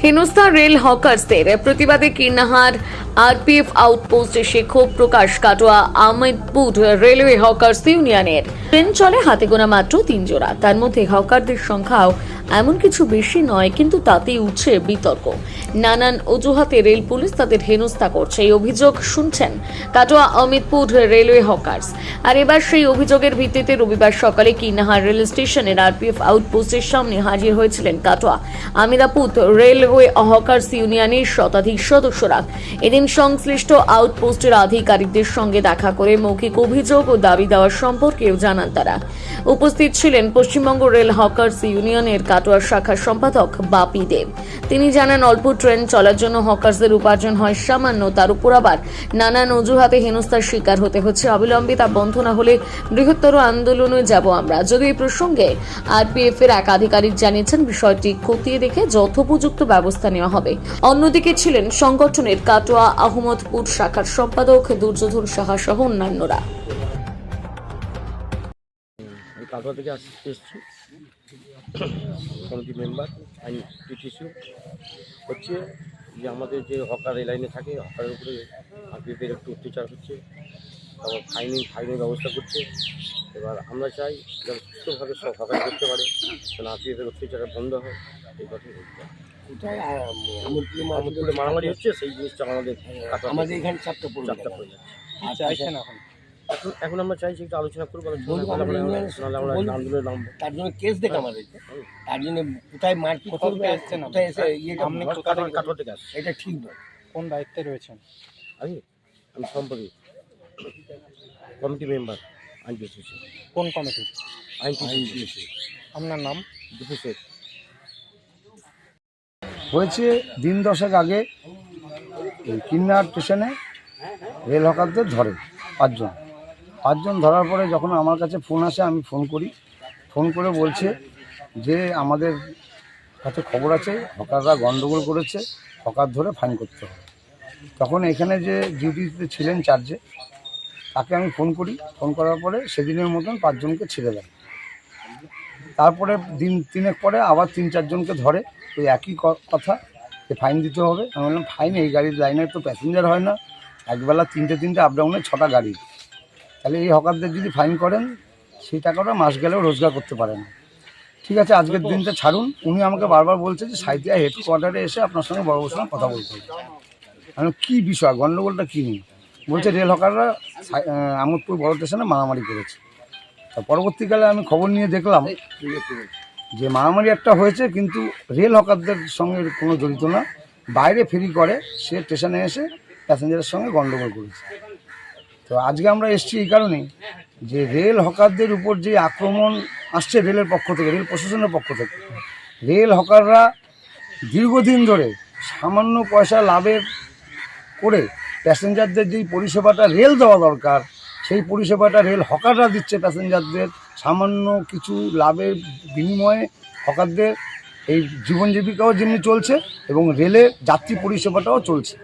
হেনস্থা রেল হকার্সদের প্রতিবাদে কীর্ণাহার আরপিএফ আউটপোস্টে এসে ক্ষোভ প্রকাশ কাটোয়া আহমেদপুর রেলওয়ে হকার্স ইউনিয়নের। ট্রেন চলে হাতে গোনা মাত্র 3 জোড়া, তার মধ্যে হকারদের সংখ্যাও এমন কিছু বেশি নয়, কিন্তু তাতেই উঠছে বিতর্ক। নানান অজুহাতে রেল পুলিশ তাদের হেনস্থা করছে, এই অভিযোগ শুনছেন কাটোয়া আহমেদপুর রেলওয়ে হকার্স। আর এবার সেই অভিযোগের ভিত্তিতে রবিবার সকালে কীর্ণাহার রেল স্টেশনের আরপিএফ আউটপোস্টের সামনে হাজির হয়েছিলেন কাটোয়া আহমেদপুর রেলওয়ে হকার্স ইউনিয়নের শতাধিক সদস্যরা। এদিন সংশ্লিষ্ট আউটপোস্টের আধিকারিকদের সঙ্গে দেখা করে মৌখিক অভিযোগ ও দাবি দেওয়ার সম্পর্কেও জানান তারা। উপস্থিত ছিলেন পশ্চিমবঙ্গ রেল হকার্স ইউনিয়নের কাটোয়া শাখার সম্পাদক বাপি দেব। তিনি জানান, অল্প ট্রেন চলার জন্য হকার্সদের উপার্জন হয় সামান্য, তার উপর আবার নানান অজুহাতে হেনস্থার শিকার হতে হচ্ছে। অবিলম্বে তা বন্ধ না হলে বৃহত্তর আন্দোলনে যাব আমরা। যদিও এই প্রসঙ্গে আরপিএফ এর এক আধিকারিক জানিয়েছেন, বিষয়টি খতিয়ে দেখে যথোপযুক্ত ব্যবস্থা নেওয়া হবে। অন্যদিকে ছিলেন সংগঠনের কাটোয়া আহমদপুর শাখার সম্পাদক দুর্যোধন সাহা সহ অন্যান্যরা। কাটোয়া থেকে এসেছি, কমিটি মেম্বার আইন পিটিসি হচ্ছে যে আমাদের যে হকার এই লাইনে থাকে, হকারের উপরে আরপিএফের একটু অত্যাচার হচ্ছে, তারপর ফাইনের ব্যবস্থা করছে। এবার আমরা চাই যেন সুস্থভাবে সব হকার করতে পারে, যেন আরপিএফের অত্যাচার বন্ধ হয়। এই কথাই বলতে আমোদপুরে মারামারি হচ্ছে, সেই জিনিসটা আমাদের এখানে চাপটা পড়ে যাচ্ছে। চাইছেন এখন আমরা চাইছি একটু আলোচনা করবো, আন্দোলনের নাম তার জন্য কেস দেখ আমাদের, তার জন্য কোথায় মারপিট করবে, কোথায় এসে কাটোয়া থেকে আসছে, এটা ঠিক নয়। কোন দায়িত্বে রয়েছেন? আমি সম্পাদক, কমিটি মেম্বার আইন পিটিসি। কোন কমিটি? আইন পিটিসি। আপনার নাম? দীপু শেখ। হয়েছে দিন 10 আগে এই কিন্নার স্টেশনে রেল হকারদের ধরে পাঁচজন ধরার পরে যখন আমার কাছে ফোন আসে, আমি ফোন করে বলছে যে আমাদের কাছে খবর আছে হকাররা গন্ডগোল করেছে, হকার ধরে ফাইন করতে হবে। তখন এখানে যে ডিউটিতে ছিলেন চার্জে, তাকে আমি ফোন করার পরে সেদিনের মতন 5 জনকে ছেড়ে দেয়। তারপরে দিন 3 পরে আবার 3-4 জনকে ধরে, ওই একই কথা যে ফাইন দিতে হবে। আমি বললাম, ফাইন এই গাড়ির লাইনে তো প্যাসেঞ্জার হয় না, একবেলা 3টে আপ ডাউনে 6টা গাড়ি, তাহলে এই হকারদের যদি ফাইন করেন সেই টাকাটা মাস গেলেও রোজগার করতে পারে না। ঠিক আছে, আজকের দিনটা ছাড়ুন। উনি আমাকে বারবার বলছে যে সাইতিয়া হেডকোয়ার্টারে এসে আপনার সঙ্গে বড় সঙ্গে কথা বলতে হবে। আমি কী বিষয়, গণ্ডগোলটা কী নিয়ে? বলছে রেল হকাররা আমোদপুর বড় স্টেশনে মারামারি করেছে। তা পরবর্তীকালে আমি খবর নিয়ে দেখলাম যে মারামারি একটা হয়েছে, কিন্তু রেল হকারদের সঙ্গে কোনো জড়িত না, বাইরে ফেরি করে সে স্টেশনে এসে প্যাসেঞ্জারের সঙ্গে গণ্ডগোল করেছে। তো আজকে আমরা এসেছি এই কারণেই যে রেল হকারদের উপর যে আক্রমণ আসছে রেলের পক্ষ থেকে, রেল প্রশাসনের পক্ষ থেকে, রেল হকাররা দীর্ঘদিন ধরে সামান্য পয়সা লাভের করে প্যাসেঞ্জারদের যেই পরিষেবাটা রেল দেওয়া দরকার, সেই পরিষেবাটা রেল হকাররা দিচ্ছে প্যাসেঞ্জারদের। সামান্য কিছু লাভের বিনিময়ে হকারদের এই জীবন জীবিকাও যেমনি চলছে এবং রেলের যাত্রী পরিষেবাটাও চলছে।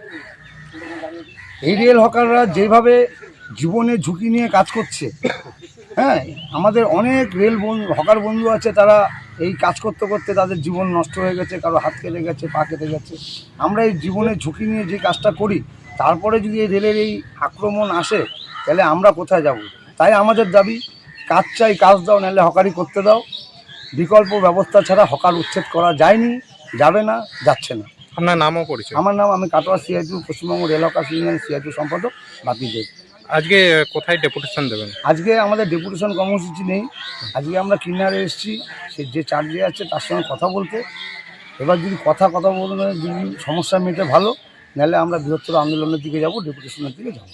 এই রেল হকাররা যেভাবে জীবনে ঝুঁকি নিয়ে কাজ করছে, হ্যাঁ, আমাদের অনেক হকার বন্ধু আছে, তারা এই কাজ করতে করতে তাদের জীবন নষ্ট হয়ে গেছে, কারো হাত কেটে গেছে, পা কেটে গেছে। আমরা এই জীবনে ঝুঁকি নিয়ে যে কাজটা করি, তারপরে যদি এই রেলের এই আক্রমণ আসে, তাহলে আমরা কোথায় যাব? তাই আমাদের দাবি, কাজ চাই, কাজ দাও, নাহলে হকারি করতে দাও। বিকল্প ব্যবস্থা ছাড়া হকার উচ্ছেদ করা যায়নি, যাবে না, যাচ্ছে না। আপনার নামও পরিচয়? আমার নাম, আমি Katwa CITU, Paschimbanga rail hawkers union CITU সম্পাদক বাপি দেব। আজকে কোথায় ডেপুটেশন দেবেন? আজকে আমাদের ডেপুটেশন কর্মসূচি নেই, আজকে আমরা কিনারে এসেছি সে যে চার্জে আছে তার সঙ্গে কথা বলতে। এবার যদি কথা বলতে যদি সমস্যা মেটে ভালো, নাহলে আমরা বৃহত্তর আন্দোলনের দিকে যাব, ডেপুটেশনের দিকে যাব।